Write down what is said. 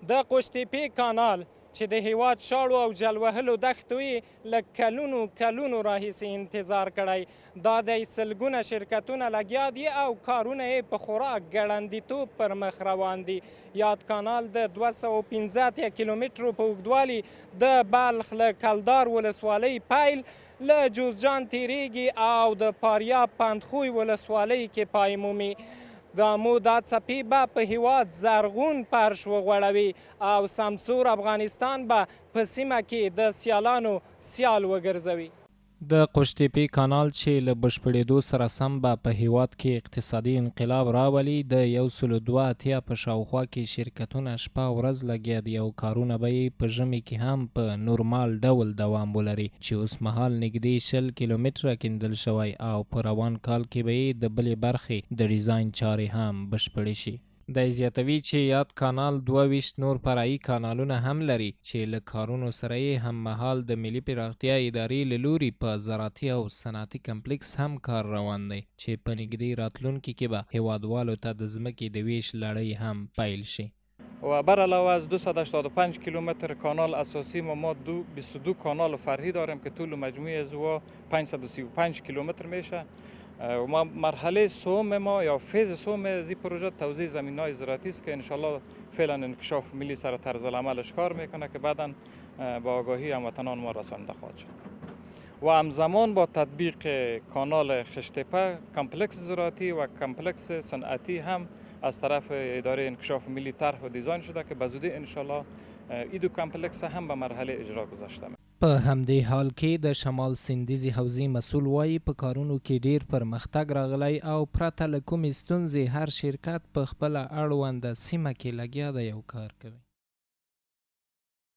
د قوشتېپې کانال چې د هیواد شاړو او جلوهلو دښتو یې له کلونو راهیسې انتظار کړی. دا دی سلګونه شرکتونه لګیا دي او کارونه یې په خورا ګړندیتوب پر مخ روان دي. یاد کانال د 215 کیلومترو په اوږدوالي د بلخ له کلدار ولسوالۍ پیل له جوزجان تیریږي او د فاریاب پندخوی ولسوالۍ کې پای مومي. د آمو دا څپې به په هیواد زرغون فرش وغوړوي او سمسور افغانستان به په سیمه کې د سیالانو سیال وګرځوي. د قوشتېپې کانال چې له بشپړېدو سره سم به په هیواد کې اقتصادي انقلاب راولي. د 182 په شاوخوا کې شرکتونه شپه ورځ لګیا دي او کارونه به یې په ژمي کې هم په نورمال ډول دوام ولري چې اوس مهال نږدې 20 کیلومتره کیندل شوی او په روان کال کې به یې د بلې برخې د ډیزاین چارې هم بشپړې شي. دی زیاتوي چې یاد کانال 22 نور فرعي کانالونه هم لري چې له کارونو سره یې هم مهال د ملي پراختیا ادارې له لوري په زراعتي او صنعتي کمپلیکس هم کار روان دی چې په نږدې راتلونکي کې به هیوادوالو ته د ځمکې د ویش لړۍ هم پیل شي. و بر علاوه از 285 کیلومتر کانال اساسی ما 22 کانال فرعی داریم که طول مجموعی از او 535 کیلومتر میشه. و ما مرحله سوم ما یا فیز سوم از این پروژه توزیع زمین‌های زراعتی است که انشالله فعلا انکشاف ملی سر طرز العملش کار میکنه که بعدا با آگاهی هموطنان ما رسانده خواهد شد. و همزمان با تطبیق کانال خشتپه کمپلکس زراعتی و کمپلکس صنعتی هم از طرف اداره انکشاف ملی طرح و دیزاین شده که بزودی انشالله این دو کمپلکس هم به مرحله اجرا گذاشته. په همدې حال کې د شمال سیندیزي حوزې مسؤل وایي په کارونو کې ډیر پرمختګ راغلی او پرته له کومې ستونزې هر شرکت په خپله اړونده سیمه کې لګیا دی او کار کوي.